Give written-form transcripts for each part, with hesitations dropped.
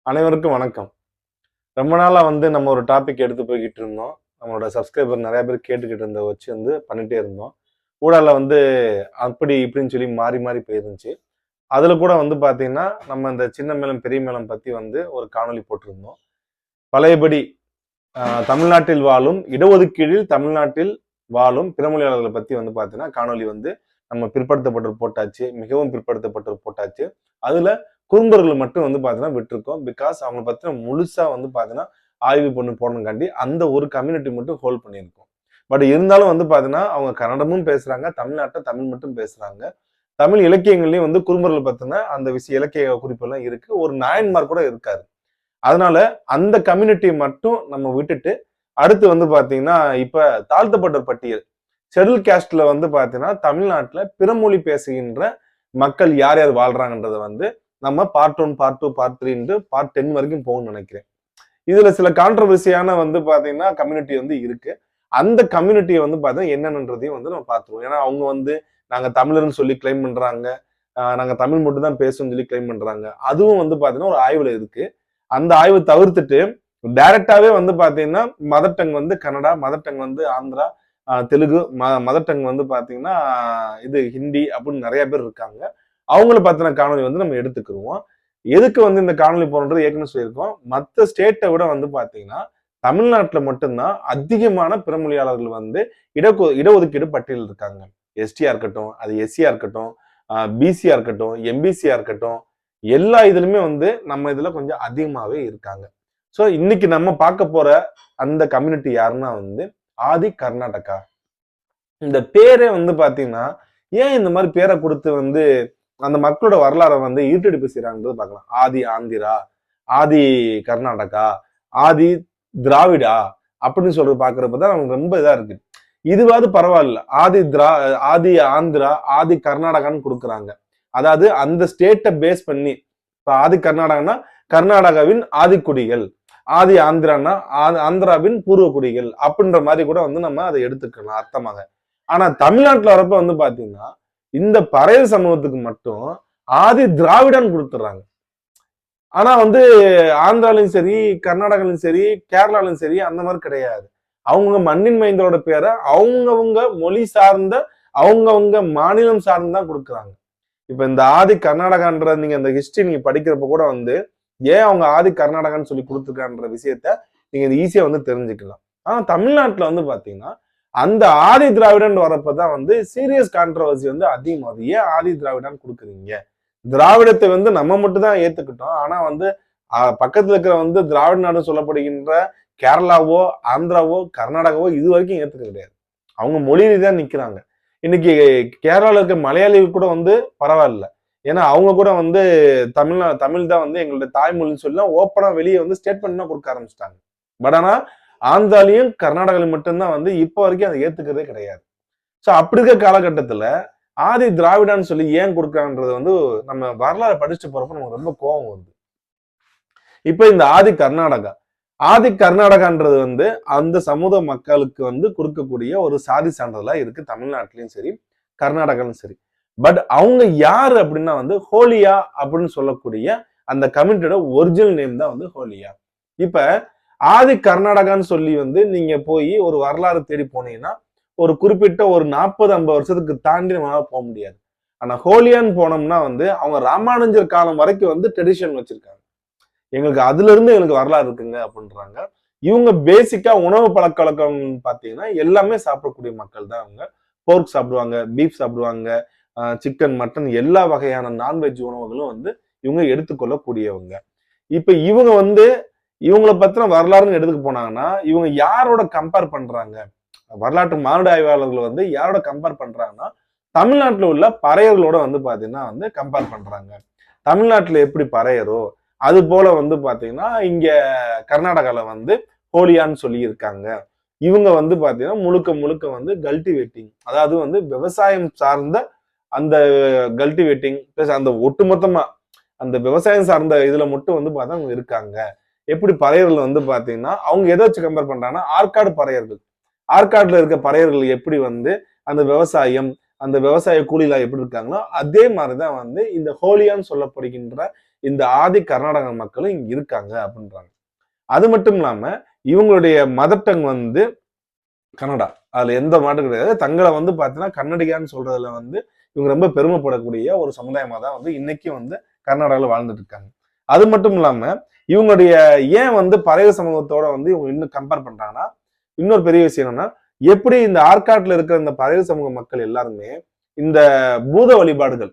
அனைவருக்கும் வணக்கம். ரொம்ப நாளா நம்ம ஒரு டாபிக் எடுத்து போய்க்கிட்டு இருந்தோம். நம்மளோட சப்ஸ்கிரைபர் நெறைய பேர் கேட்டுக்கிட்டு இருந்த வச்சு பண்ணிட்டே இருந்தோம். ஊடால அப்படி இப்படின்னு சொல்லி மாறி மாறி போயிருந்துச்சு. அதுல கூட பார்த்தீங்கன்னா, நம்ம இந்த சின்ன மேளம், பெரிய மேளம் பத்தி ஒரு காணொளி போட்டிருந்தோம். பழையபடி தமிழ்நாட்டில் வாழும் இடஒதுக்கீடில் தமிழ்நாட்டில் வாழும் பிறமொழியாளர்களை பத்தி பார்த்தீங்கன்னா, காணொளி நம்ம பிற்படுத்தப்பட்டோர் போட்டாச்சு. மிகவும் பிற்படுத்தப்பட்டோர் போட்டாச்சு. அதுல குறும்பர்கள் மட்டும் பார்த்தீங்கன்னா விட்டுருக்கோம். பிகாஸ் அவங்க பத்தின முழுசா பார்த்தீங்கன்னா ஆய்வு பண்ணி போடணுங்காண்டி அந்த ஒரு கம்யூனிட்டி மட்டும் ஹோல்ட் பண்ணியிருக்கோம். பட் இருந்தாலும் பார்த்தீங்கன்னா அவங்க கன்னடமும் பேசுறாங்க, தமிழ்நாட்டை தமிழ் மட்டும் பேசுறாங்க. தமிழ் இலக்கியங்கள்லயும் குறும்பர்கள் பத்தின அந்த விஷய இலக்கிய குறிப்பெல்லாம் இருக்கு. ஒரு நாயன்மார் கூட இருக்காரு. அதனால அந்த கம்யூனிட்டியை மட்டும் நம்ம விட்டுட்டு அடுத்து பாத்தீங்கன்னா இப்ப தாழ்த்தப்பட்ட பட்டியல் ஷெட்யூல் கேஸ்ட்ல பாத்தீங்கன்னா தமிழ்நாட்டுல பிறமொழி பேசுகின்ற மக்கள் யார் யார் வாழ்றாங்கன்றத நம்ம பார்ட் 1, பார்ட் 2, பார்ட் 3 பார்ட் 10 வரைக்கும் போகணும்னு நினைக்கிறேன். இதுல சில கான்ட்ரவர்சியான பாத்தீங்கன்னா கம்யூனிட்டி இருக்கு. அந்த கம்யூனிட்டியை பாத்தீங்கன்னா என்னன்றதையும் நம்ம பார்த்துருவோம். ஏன்னா அவங்க நாங்க தமிழர்னு சொல்லி கிளைம் பண்றாங்க, நாங்க தமிழ் மட்டும் தான் பேசணும்னு சொல்லி கிளைம் பண்றாங்க. அதுவும் பாத்தீங்கன்னா ஒரு ஆய்வுல இருக்கு. அந்த ஆய்வு தவிர்த்துட்டு டைரக்டாவே பாத்தீங்கன்னா mother tongue Kannada, mother tongue Andhra, Telugu, mother tongue பாத்தீங்கன்னா இது ஹிந்தி அப்படின்னு நிறைய பேர் இருக்காங்க. அவங்கள பத்தின காணொலி நம்ம எடுத்துக்கிடுவோம். எதுக்கு இந்த காணொலி போறது ஏற்கனவே சொல்லியிருக்கோம். மற்ற ஸ்டேட்டை விட பாத்தீங்கன்னா தமிழ்நாட்டுல மட்டும்தான் அதிகமான பிறமொழியாளர்கள் இடஒதுக்கீடு பட்டியல் இருக்காங்க. எஸ்டியா இருக்கட்டும், அது எஸ்சியா இருக்கட்டும், பிசியா இருக்கட்டும், எம்பிசியா இருக்கட்டும், எல்லா இதுலயுமே நம்ம இதுல கொஞ்சம் அதிகமாவே இருக்காங்க. சோ இன்னைக்கு நம்ம பார்க்க போற அந்த கம்யூனிட்டி யாருன்னா ஆதி கர்நாடகா. இந்த பேரே பாத்தீங்கன்னா ஏன் இந்த மாதிரி பேரை கொடுத்து அந்த மக்களோட வரலாறை ஈட்டெடுப்பு செய்யறாங்கன்றது பார்க்கலாம். ஆதி ஆந்திரா, ஆதி கர்நாடகா, ஆதி திராவிடா அப்படின்னு சொல்றது பாக்குறப்பதான் நமக்கு ரொம்ப இதா இருக்கு. இதுவாது பரவாயில்ல, ஆதி ஆந்திரா, ஆதி கர்நாடகான்னு கொடுக்குறாங்க. அதாவது அந்த ஸ்டேட்டை பேஸ் பண்ணி இப்ப ஆதி கர்நாடகன்னா கர்நாடகாவின் ஆதிக்குடிகள், ஆதி ஆந்திரான்னா ஆந்திராவின் பூர்வ குடிகள் அப்படின்ற மாதிரி கூட நம்ம அதை எடுத்துக்கலாம் அர்த்தமாக. ஆனா தமிழ்நாட்டுல வரப்ப பாத்தீங்கன்னா இந்த பறையர் சமூகத்துக்கு மட்டும் ஆதி திராவிடன் கொடுத்துறாங்க. ஆனா ஆந்திராலையும் சரி, கர்நாடகாலையும் சரி, கேரளாலையும் சரி அந்த மாதிரி கிடையாது. அவங்க மண்ணின் மைந்தரோட பேரை அவங்கவுங்க மொழி சார்ந்த அவங்கவுங்க மாநிலம் சார்ந்துதான் கொடுக்குறாங்க. இப்ப இந்த ஆதி கர்நாடகான்ற நீங்க இந்த ஹிஸ்டரி நீங்க படிக்கிறப்ப கூட ஏன் அவங்க ஆதி கர்நாடகான்னு சொல்லி கொடுத்துருக்கான்ற விஷயத்த நீங்க ஈஸியா தெரிஞ்சுக்கலாம். ஆனா தமிழ்நாட்டுல பாத்தீங்கன்னா அந்த ஆதி திராவிடன் வரப்பதான் சீரியஸ் கான்ட்ரவர்சி அதிகமாகுது. ஏன் ஆதி திராவிடான்னு கொடுக்குறீங்க? திராவிடத்தை நம்ம மட்டும் தான் ஏத்துக்கிட்டோம். ஆனா பக்கத்துல இருக்கிற திராவிட நாடு சொல்லப்படுகின்ற கேரளாவோ, ஆந்திராவோ, கர்நாடகாவோ இது வரைக்கும் ஏத்துக்க கிடையாது. அவங்க மொழி ரீதியா நிக்கிறாங்க. இன்னைக்கு கேரளால இருக்க மலையாளிகள் கூட பரவாயில்ல. ஏன்னா அவங்க கூட தமிழ் தான் எங்களுடைய தாய்மொழின்னு சொல்லி ஓப்பனா வெளியே ஸ்டேட்மெண்ட் கொடுக்க ஆரம்பிச்சிட்டாங்க. பட் ஆனா ஆந்திராலையும் கர்நாடகாலையும் மட்டும்தான் இப்ப வரைக்கும் அதை ஏத்துக்கிறதே கிடையாது. சோ அப்படி இருக்க காலகட்டத்துல ஆதி திராவிடான்னு சொல்லி ஏன் கொடுக்குறான்றது நம்ம வரலாறு படிச்சுட்டு போறப்ப நமக்கு ரொம்ப கோபம் வருது. இப்ப இந்த ஆதி கர்நாடகான்றது அந்த சமூக மக்களுக்கு கொடுக்கக்கூடிய ஒரு சாதி சான்றிதழா இருக்கு தமிழ்நாட்டிலையும் சரி, கர்நாடகாலும் சரி. பட் அவங்க யாரு அப்படின்னா ஹோலியா அப்படின்னு சொல்லக்கூடிய அந்த கம்யூனிட்டியோட ஒரிஜினல் நேம் தான் ஹோலியா. இப்ப ஆதி கர்நாடகான்னு சொல்லி நீங்க போய் ஒரு வரலாறு தேடி போனீங்கன்னா ஒரு குறிப்பிட்ட ஒரு 40-50 வருஷத்துக்கு தாண்டி நம்மளால போக முடியாது. ஆனா ஹோலியான்னு போனோம்னா அவங்க ராமானுஜர் காலம் வரைக்கும் ட்ரெடிஷன் வச்சிருக்காங்க. எங்களுக்கு அதுல இருந்து எங்களுக்கு வரலாறு இருக்குங்க அப்படின்றாங்க. இவங்க பேசிக்கா உணவு பழக்க வழக்கம் பாத்தீங்கன்னா எல்லாமே சாப்பிடக்கூடிய மக்கள் தான். அவங்க போர்க் சாப்பிடுவாங்க, பீஃப் சாப்பிடுவாங்க, சிக்கன், மட்டன் எல்லா வகையான நான்வெஜ் உணவுகளும் இவங்க எடுத்துக்கொள்ளக்கூடியவங்க. இப்ப இவங்க இவங்களை பத்தின வரலாறுன்னு எடுத்துக்க போனாங்கன்னா இவங்க யாரோட கம்பேர் பண்றாங்க? வரலாற்று மானுட ஆய்வாளர்கள் யாரோட கம்பேர் பண்றாங்கன்னா தமிழ்நாட்டுல உள்ள பறையர்களோட பாத்தீங்கன்னா கம்பேர் பண்றாங்க. தமிழ்நாட்டுல எப்படி பறையரோ அது போல பாத்தீங்கன்னா இங்க கர்நாடகால ஹோலியான்னு சொல்லி இருக்காங்க. இவங்க பாத்தீங்கன்னா முழுக்க முழுக்க கல்டிவேட்டிங், அதாவது விவசாயம் சார்ந்த அந்த கல்டிவேட்டிங் பிளஸ் அந்த ஒட்டுமொத்தமா அந்த விவசாயம் சார்ந்த இதுல மட்டும் பார்த்தா அவங்க இருக்காங்க. எப்படி பறையர்கள் பாத்தீங்கன்னா அவங்க எதை வச்சு கம்பேர் பண்றாங்கன்னா ஆற்காடு பறையர்கள், ஆற்காடுல இருக்க பறையர்கள் எப்படி அந்த விவசாயம் அந்த விவசாய கூலிலா எப்படி இருக்காங்களோ அதே மாதிரிதான் இந்த ஹோலியான்னு சொல்லப்படுகின்ற இந்த ஆதி கர்நாடக மக்களும் இங்க இருக்காங்க அப்படின்றாங்க. அது மட்டும் இல்லாம இவங்களுடைய மதர் டங் வந்து கன்னடா. அதுல எந்த மாற்றம் கிடையாது. தங்களை வந்து பாத்தீங்கன்னா கன்னடிகான்னு சொல்றதுல வந்து இவங்க ரொம்ப பெருமைப்படக்கூடிய ஒரு சமுதாயமா தான் வந்து இன்னைக்கும் வந்து கர்நாடகாவில் வாழ்ந்துட்டு இருக்காங்க. அது மட்டும் இல்லாம இவங்களுடைய ஏன் வந்து பழைய சமூகத்தோட வந்து இவங்க இன்னும் கம்பேர் பண்றாங்கன்னா, இன்னொரு பெரிய விஷயம் என்னன்னா, எப்படி இந்த ஆற்காட்டுல இருக்கிற இந்த பழைய சமூக மக்கள் எல்லாருமே இந்த பூத வழிபாடுகள்,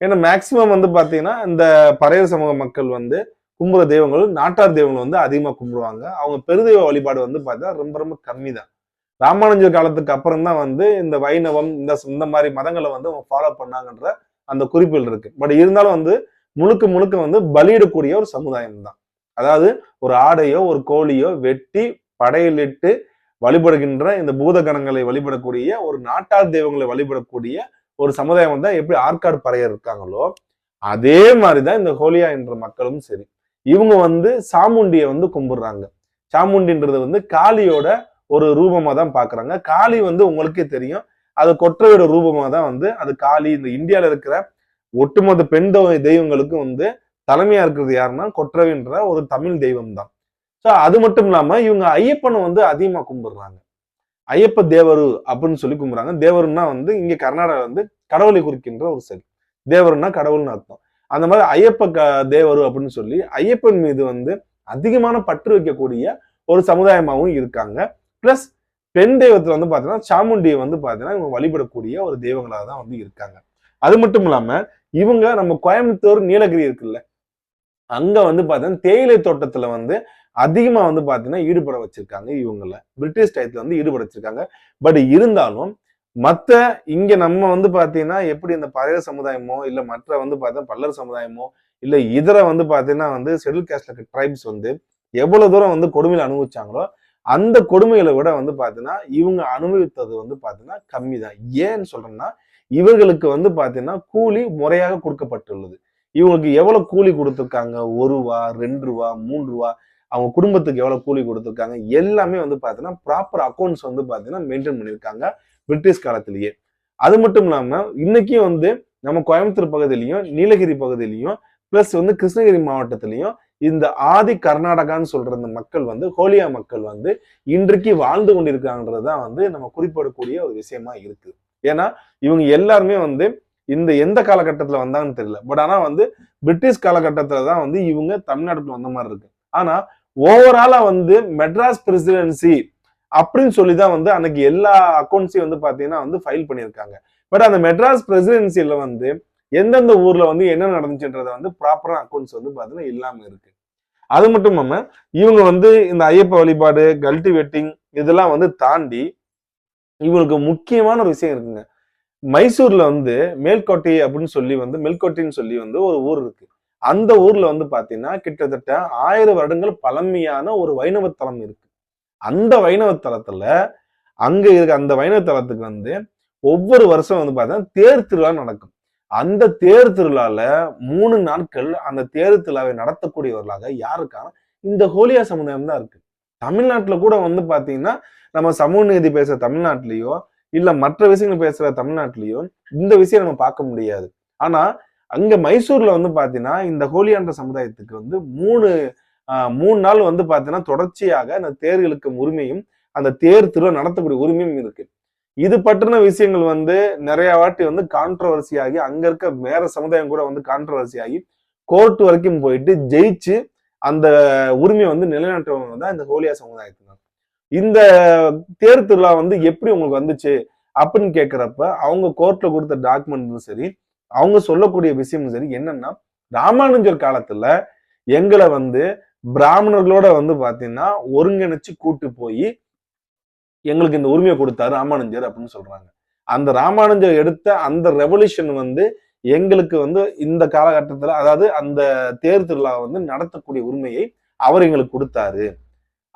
ஏன்னா மேக்சிமம் வந்து பாத்தீங்கன்னா இந்த பழைய சமூக மக்கள் வந்து கும்புற தெய்வங்கள் நாட்டார் தெய்வங்கள் வந்து அதிகமா கும்பிடுவாங்க. அவங்க பெருதெய்வ வழிபாடு வந்து பார்த்தா ரொம்ப ரொம்ப கம்மி தான். ராமானுஜர் காலத்துக்கு அப்புறம் தான் வந்து இந்த வைணவம் இந்த மாதிரி மதங்களை வந்து அவங்க ஃபாலோ பண்ணாங்கன்ற அந்த குறிப்புகள் இருக்கு. பட் இருந்தாலும் வந்து முழுக்க முழுக்க வந்து பலியிடக்கூடிய ஒரு சமுதாயம் தான். அதாவது ஒரு ஆடையோ ஒரு கோழியோ வெட்டி படையிலிட்டு வழிபடுகின்ற இந்த பூத கணங்களை வழிபடக்கூடிய ஒரு நாட்டார் தெய்வங்களை வழிபடக்கூடிய ஒரு சமுதாயம் தான் எப்படி ஆற்காடு பறையர் இருக்காங்களோ அதே மாதிரிதான் இந்த ஹோலியா என்ற மக்களும் சரி. இவங்க வந்து சாமுண்டியை வந்து கும்பிடுறாங்க. சாமுண்டின்றது வந்து காளியோட ஒரு ரூபமா தான் பாக்குறாங்க. காளி வந்து உங்களுக்கே தெரியும், அது கொற்றவையோட ரூபமா தான் வந்து அது காளி. இந்த இந்தியாவில இருக்கிற ஒட்டுமொத்த பெண் தெய்வங்களுக்கும் வந்து தலைமையா இருக்கிறது யாருன்னா கொற்றவைன்ற ஒரு தமிழ் தெய்வம் தான். ஸோ அது மட்டும் இல்லாம இவங்க ஐயப்பனை வந்து அதிகமா கும்பிடுறாங்க. ஐயப்ப தேவரு அப்படின்னு சொல்லி கும்பிடுறாங்க. தேவருன்னா வந்து இங்க கர்நாடகா வந்து கடவுளை குறிக்கின்ற ஒரு செயல். தேவருன்னா கடவுள்னு அர்த்தம். அந்த மாதிரி ஐயப்ப தேவரு அப்படின்னு சொல்லி ஐயப்பன் மீது வந்து அதிகமான பற்று வைக்கக்கூடிய ஒரு சமுதாயமாகவும் இருக்காங்க. பிளஸ் பெண் தெய்வத்துல வந்து பாத்தீங்கன்னா சாமுண்டியை வந்து பாத்தீங்கன்னா இவங்க வழிபடக்கூடிய ஒரு தெய்வங்களாக தான் வந்து இருக்காங்க. அது மட்டும் இல்லாம இவங்க நம்ம கோயம்புத்தூர் நீலகிரி இருக்குல்ல, அங்க வந்து பாத்தீங்கன்னா தேயிலை தோட்டத்துல வந்து அதிகமா வந்து பாத்தீங்கன்னா ஈடுபட வச்சிருக்காங்க. இவங்கள பிரிட்டிஷ் டயத்துல வந்து ஈடுபட வச்சிருக்காங்க. பட் இருந்தாலும் மத்த இங்க நம்ம வந்து பாத்தீங்கன்னா எப்படி இந்த பழைய சமுதாயமோ இல்ல மற்ற வந்து பார்த்தா பல்லர் சமுதாயமோ இல்ல இதர வந்து பாத்தீங்கன்னா வந்து ஷெட்யூல் காஸ்ட்ல இருக்க ட்ரைப்ஸ் வந்து எவ்வளவு தூரம் வந்து கொடுமையில அனுபவிச்சாங்களோ அந்த கொடுமைகளை விட வந்து பாத்தீங்கன்னா இவங்க அனுபவித்தது வந்து பாத்தீங்கன்னா கம்மி தான். ஏன்னு சொல்றேன்னா இவர்களுக்கு வந்து பாத்தீங்கன்னா கூலி முறையாக கொடுக்கப்பட்டுள்ளது. இவங்களுக்கு எவ்வளவு கூலி கொடுத்துருக்காங்க, 1 ரூபா 2 ரூபா 3 ரூபா, அவங்க குடும்பத்துக்கு எவ்வளவு கூலி கொடுத்துருக்காங்க, எல்லாமே வந்து பாத்தீங்கன்னா ப்ராப்பர் அக்கௌண்ட்ஸ் வந்து பாத்தீங்கன்னா மெயின்டைன் பண்ணியிருக்காங்க பிரிட்டிஷ் காலத்திலேயே. அது மட்டும் இல்லாம இன்னைக்கும் வந்து நம்ம கோயம்புத்தூர் பகுதியிலையும் நீலகிரி பகுதியிலையும் பிளஸ் வந்து கிருஷ்ணகிரி மாவட்டத்திலையும் இந்த ஆதி கர்நாடகான்னு சொல்ற இந்த மக்கள் வந்து ஹோலியா மக்கள் வந்து இன்றைக்கு வாழ்ந்து கொண்டிருக்காங்கன்றதுதான் வந்து நம்ம குறிப்பிடக்கூடிய ஒரு விஷயமா இருக்கு. ஏன்னா இவங்க எல்லாருமே வந்து இந்த எந்த காலகட்டத்துல வந்தாங்கன்னு தெரியல. பட் ஆனா வந்து பிரிட்டிஷ் காலகட்டத்துலதான் வந்து இவங்க தமிழ்நாட்டுக்கு வந்த மாதிரி இருக்கு. ஆனா ஓவராலா வந்து மெட்ராஸ் பிரசிடென்சி அப்படின்னு சொல்லிதான் வந்து அன்னைக்கு எல்லா அக்கௌண்ட்ஸையும் வந்து பாத்தீங்கன்னா வந்து ஃபைல் பண்ணியிருக்காங்க. பட் அந்த மெட்ராஸ் பிரசிடென்சில வந்து எந்தெந்த ஊர்ல வந்து என்ன நடந்துச்சுன்றத வந்து ப்ராப்பரா அக்கௌண்ட்ஸ் வந்து பாத்தீங்கன்னா இல்லாம இருக்கு. அது மட்டும் இல்லாம இவங்க வந்து இந்த ஐயப்ப வழிபாடு கல்டிவேட்டிங் இதெல்லாம் வந்து தாண்டி இவங்களுக்கு முக்கியமான ஒரு விஷயம் இருக்குங்க. மைசூர்ல வந்து மேல்கோட்டை அப்படின்னு சொல்லி வந்து மெல்கோட்டைன்னு சொல்லி வந்து ஒரு ஊர் இருக்கு. அந்த ஊர்ல வந்து பாத்தீங்கன்னா கிட்டத்தட்ட 1000 வருடங்கள் பழமையான ஒரு வைணவ தலம் இருக்கு. அந்த வைணவ தலத்துல அங்க இருக்க அந்த வைணவ தலத்துக்கு வந்து ஒவ்வொரு வருஷம் வந்து பார்த்தீங்கன்னா தேர் திருவிழா நடக்கும். அந்த தேர் திருவிழால 3 நாட்கள் அந்த தேர் திருவிழாவை நடத்தக்கூடியவர்களாக யாருக்கான இந்த ஹோலியா சமுதாயம் தான் இருக்கு. தமிழ்நாட்டுல கூட வந்து பாத்தீங்கன்னா நம்ம சமூக நீதி பேசுற தமிழ்நாட்டிலேயோ இல்ல மற்ற விஷயங்கள் பேசுற தமிழ்நாட்டிலேயோ இந்த விஷயம் நம்ம பார்க்க முடியாது. ஆனா அங்க மைசூர்ல வந்து பாத்தீங்கன்னா இந்த ஹோலியான்ற சமுதாயத்துக்கு வந்து 3 நாள் வந்து பாத்தீங்கன்னா தொடர்ச்சியாக அந்த தேர்களுக்கு உரிமையும் அந்த தேர் திருவிழா நடத்தக்கூடிய உரிமையும் இருக்கு. இது பற்றின விஷயங்கள் வந்து நிறைய வாட்டி வந்து கான்ட்ரவர்சி ஆகி அங்க இருக்க வேற சமுதாயம் கூட வந்து கான்ட்ரவர்சி ஆகி கோர்ட் வரைக்கும் போயிட்டு ஜெயிச்சு அந்த உரிமையை வந்து நிலைநாட்டுறவங்க தான் இந்த ஹோலியா சமுதாயத்தினர். இந்த தேர் திருவிழா வந்து எப்படி உங்களுக்கு வந்துச்சு அப்படின்னு கேட்கிறப்ப அவங்க கோர்ட்ல கொடுத்த டாக்குமெண்ட்டும் சரி அவங்க சொல்லக்கூடிய விஷயமும் சரி என்னன்னா ராமானுஜர் காலத்துல எங்களை வந்து பிராமணர்களோட வந்து பாத்தீங்கன்னா ஒருங்கிணைச்சு கூட்டு போய் எங்களுக்கு இந்த உரிமையை கொடுத்தாரு ராமானுஜர் அப்படின்னு சொல்றாங்க. அந்த ராமானுஜர் எடுத்த அந்த ரெவல்யூஷன் வந்து எங்களுக்கு வந்து இந்த காலகட்டத்துல அதாவது அந்த தேர் திருவிழா வந்து நடத்தக்கூடிய உரிமையை அவர் எங்களுக்கு கொடுத்தாரு.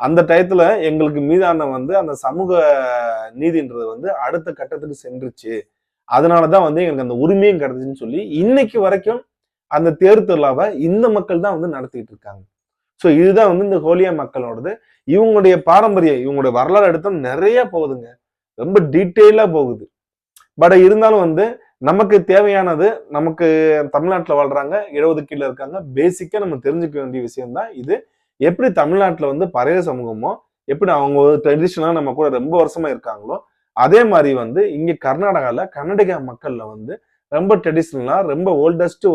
அந்த டயத்துல எங்களுக்கு மீதான வந்து அந்த சமூக நீதின்றது வந்து அடுத்த கட்டத்துக்கு சென்றுச்சு. அதனாலதான் வந்து எங்களுக்கு அந்த உரிமையும் கிடைச்சுன்னு சொல்லி இன்னைக்கு வரைக்கும் அந்த தேர் திருவிழாவை இந்த மக்கள் தான் வந்து நடத்திட்டு இருக்காங்க. ஸோ இதுதான் வந்து இந்த ஹோலியா மக்களோடது. இவங்களுடைய பாரம்பரியம் இவங்களுடைய வரலாறு எடுத்தா நிறைய போகுதுங்க, ரொம்ப டீட்டெயிலா போகுது. பட் இருந்தாலும் வந்து நமக்கு தேவையானது, நமக்கு தமிழ்நாட்டுல வாழ்றாங்க, 70 கீழ இருக்காங்க. பேசிக்கா நம்ம தெரிஞ்சுக்க வேண்டிய விஷயம் தான் இது. எப்படி தமிழ்நாட்டுல வந்து பறையர் சமூகமோ, எப்படி அவங்க ஒரு ட்ரெடிஷனலா நம்ம கூட ரொம்ப வருஷமா இருக்காங்களோ, அதே மாரி வந்து இங்க கர்நாடகால கன்னடிகா மக்கள்ல வந்து ரொம்ப ட்ரெடிஷனலா, ரொம்ப ஓல்டஸ்ட்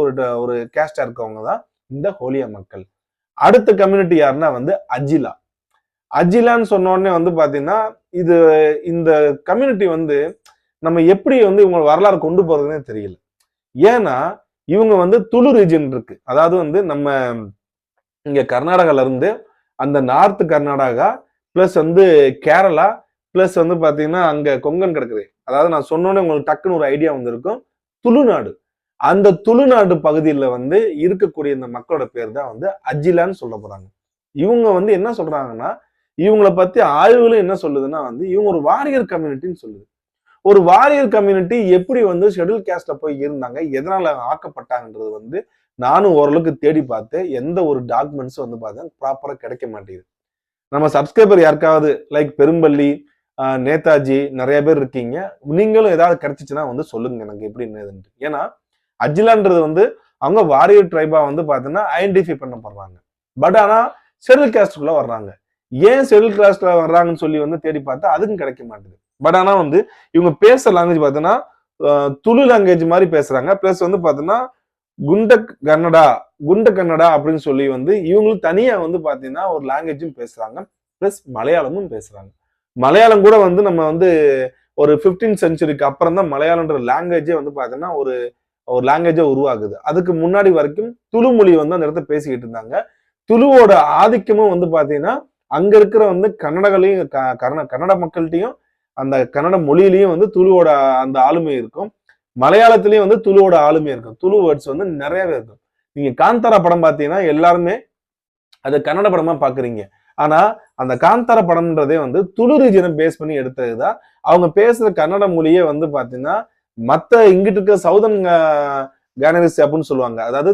ஒரு கேஸ்டா இருக்கவங்க தான் இந்த ஹோலியா மக்கள். அடுத்த கம்யூனிட்டி யாருன்னா வந்து அஜிலா. அஜிலான்னு சொன்ன உடனே வந்து பாத்தீங்கன்னா, இது இந்த கம்யூனிட்டி வந்து நம்ம எப்படி வந்து இவங்க வரலாறு கொண்டு போறதுன்னே தெரியல. ஏன்னா, இவங்க வந்து துளு ரீஜன் இருக்கு. அதாவது வந்து நம்ம இங்க கர்நாடகால இருந்து அந்த நார்த் கர்நாடகா, பிளஸ் வந்து கேரளா, பிளஸ் வந்து பாத்தீங்கன்னா அங்க கொங்கன் கிடக்குது. அதாவது நான் சொன்னோன்னே உங்களுக்கு டக்குன்னு ஒரு ஐடியா வந்திருக்கும். துளுநாடு. அந்த துளுநாடு பகுதியில வந்து இருக்கக்கூடிய இந்த மக்களோட பேர் தான் வந்து அஜிலான்னு சொல்ல போறாங்க. இவங்க வந்து என்ன சொல்றாங்கன்னா, இவங்கள பத்தி ஆய்வுகளும் என்ன சொல்லுதுன்னா வந்து, இவங்க ஒரு வாரியர் கம்யூனிட்டின்னு சொல்லுது. ஒரு வாரியர் கம்யூனிட்டி எப்படி வந்து ஷெட்யூல் கேஸ்ட்ல போய் இருந்தாங்க, எதனால ஆக்கப்பட்டாங்கன்றது வந்து நானும் ஓரளவுக்கு தேடி பார்த்தேன். எந்த ஒரு டாக்குமெண்ட்ஸும் வந்து பார்த்தேன் ப்ராப்பரா கிடைக்க மாட்டேங்குது. நம்ம சப்ஸ்கிரைபர் யாருக்காவது லைக் பெரும்பள்ளி, நேதாஜி நிறைய பேர் இருக்கீங்க. நீங்களும் ஏதாவது கிடைச்சிச்சுன்னா வந்து சொல்லுங்க எனக்கு எப்படி என்னதுன்ட்டு. ஏன்னா அஜிலான்றது வந்து அவங்க வாரியர் ட்ரைபா வந்து பார்த்தீங்கன்னா ஐடென்டிஃபை பண்ணப்படுறாங்க. பட் ஆனா ஷெட்யூல் கேஸ்டுக்குள்ள வர்றாங்க. ஏன் ஷெட்யூல் கேஸ்ட்ல வர்றாங்கன்னு சொல்லி வந்து தேடி பார்த்தா அதுக்கும் கிடைக்க மாட்டேங்குது. பட் ஆனா வந்து இவங்க பேசுற லாங்குவேஜ் பார்த்தீங்கன்னா துளு லாங்குவேஜ் மாதிரி பேசுறாங்க. பிளஸ் வந்து பார்த்தீங்கன்னா குண்ட கன்னடா அப்படின்னு சொல்லி வந்து இவங்களும் தனியா வந்து பாத்தீங்கன்னா ஒரு லாங்குவேஜும் பேசுறாங்க. பிளஸ் மலையாளமும் பேசுறாங்க. மலையாளம் கூட வந்து நம்ம வந்து ஒரு 15th செஞ்சுரிக்கு அப்புறம் தான் மலையாளம்ன்ற லாங்குவேஜே வந்து பாத்தீங்கன்னா ஒரு ஒரு லாங்குவேஜா உருவாகுது. அதுக்கு முன்னாடி வரைக்கும் துளு மொழி வந்து அந்த இடத்துல பேசிக்கிட்டு இருந்தாங்க. துளுவோட ஆதிக்கமும் வந்து பாத்தீங்கன்னா அங்க இருக்கிற வந்து கன்னடங்களையும் கன்னட மக்கள்கிட்டையும் அந்த கன்னட மொழியிலையும் வந்து துளுவோட அந்த ஆளுமை இருக்கும். மலையாளத்திலயும் வந்து துளுவோட ஆளுமை இருக்கும். துளு வேர்ட்ஸ் வந்து நிறையவே இருக்கும். நீங்க காந்தாரா படம் பாத்தீங்கன்னா எல்லாருமே அது கன்னட படமா பாக்குறீங்க. ஆனா அந்த காந்தாரா படம்ன்றதே வந்து துளு ரீஜனை பேஸ் பண்ணி எடுத்ததுதான். அவங்க பேசுற கன்னட மொழியே வந்து பாத்தீங்கன்னா மத்த இங்கிட்டு இருக்க சவுதன் கேனரிஸ் அப்படின்னு சொல்லுவாங்க. அதாவது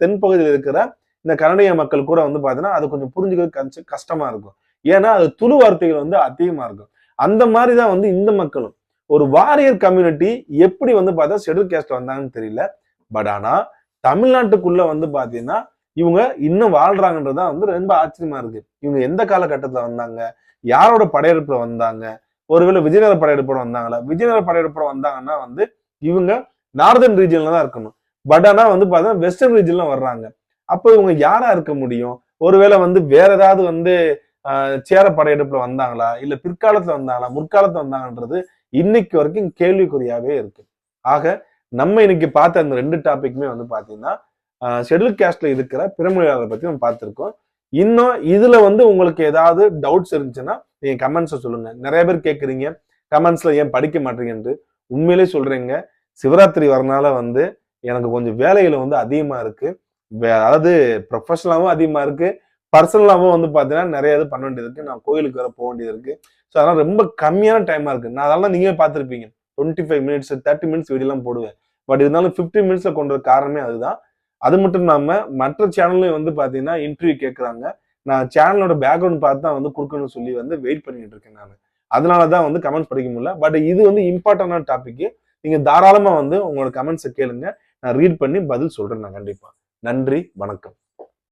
தென் பகுதியில் இருக்கிற இந்த கன்னடிய மக்கள் கூட வந்து பாத்தீங்கன்னா அது கொஞ்சம் புரிஞ்சுக்கிறது கஷ்டமா இருக்கும். ஏன்னா அது துளு வார்த்தைகள் வந்து அதிகமா இருக்கும். அந்த மாதிரிதான் வந்து இந்த மக்களும் ஒரு வாரியர் கம்யூனிட்டி எப்படி வந்து பார்த்தா ஷெட்யூல் கேஸ்ட் வந்தாங்கன்னு தெரியல. பட் ஆனா தமிழ்நாட்டுக்குள்ள வந்து பாத்தீங்கன்னா இவங்க இன்னும் வாழ்றாங்கன்றதுதான் வந்து ரொம்ப ஆச்சரியமா இருக்கு. இவங்க எந்த காலகட்டத்துல வந்தாங்க, யாரோட படையெடுப்புல வந்தாங்க, ஒருவேளை விஜயநகர படையெடுப்போட வந்தாங்களா? விஜயநகர படையெடுப்போட வந்தாங்கன்னா வந்து இவங்க நார்தன் ரீஜன்ல தான் இருக்கணும். பட் ஆனா வந்து பாத்தீங்கன்னா வெஸ்டர்ன் ரீஜன்ல வர்றாங்க. அப்போ இவங்க யாரா இருக்க முடியும்? ஒருவேளை வந்து வேற ஏதாவது வந்து சேர படையெடுப்புல வந்தாங்களா? இல்ல பிற்காலத்துல வந்தாங்களா? முற்காலத்துல வந்தாங்கன்றது இன்னைக்கு வரைக்கும் கேள்விக்குறியாவே இருக்கு. ஆக நம்ம இன்னைக்கு பார்த்த அந்த 2 டாபிக்குமே வந்து பாத்தீங்கன்னா ஷெட்யூல் கேஸ்ட்ல இருக்கிற பிறமொழியாளரை பத்தி நம்ம பார்த்திருக்கோம். இன்னும் இதுல வந்து உங்களுக்கு ஏதாவது டவுட்ஸ் இருந்துச்சுன்னா நீங்க கமெண்ட்ஸ்ல சொல்லுங்க. நிறைய பேர் கேட்குறீங்க கமெண்ட்ஸ்ல ஏன் படிக்க மாட்டீங்கன்ட்டு. உண்மையிலேயே சொல்றேங்க, சிவராத்திரி வரனால வந்து எனக்கு கொஞ்சம் வேலைகள் வந்து அதிகமா இருக்கு. அதாவது ப்ரொஃபஷனலாவும் அதிகமா இருக்கு, பர்சனலாவும் வந்து பாத்தீங்கன்னா நிறைய இது பண்ண வேண்டியது இருக்கு. நான் கோயிலுக்கு வேற போக வேண்டியது இருக்கு. ஸோ அதனால ரொம்ப கம்மியான டைமா இருக்கு. நான் அதெல்லாம் நீங்களே பார்த்திருப்பீங்க. 25 மினிட்ஸ் 30 மினிட்ஸ் வீடியோலாம் போடுவேன். பட் இருந்தாலும் 15 மினிட்ஸ்ல கொண்டு வர காரணமே அதுதான். அது மட்டும் இல்லாம மற்ற சேனல்லையும் வந்து பாத்தீங்கன்னா இன்டர்வியூ கேட்கறாங்க. நான் சேனலோட பேக்ரவுண்ட் பார்த்து தான் வந்து கொடுக்கணும்னு சொல்லி வந்து வெயிட் பண்ணிட்டு இருக்கேன் நானு. அதனாலதான் வந்து கமெண்ட்ஸ் படிக்க முடியல. பட் இது வந்து இம்பார்ட்டன்டான டாபிக். நீங்க தாராளமா வந்து உங்களோட கமெண்ட்ஸை கேளுங்க. நான் ரீட் பண்ணி பதில் சொல்றேன் நான் கண்டிப்பா. நன்றி, வணக்கம்.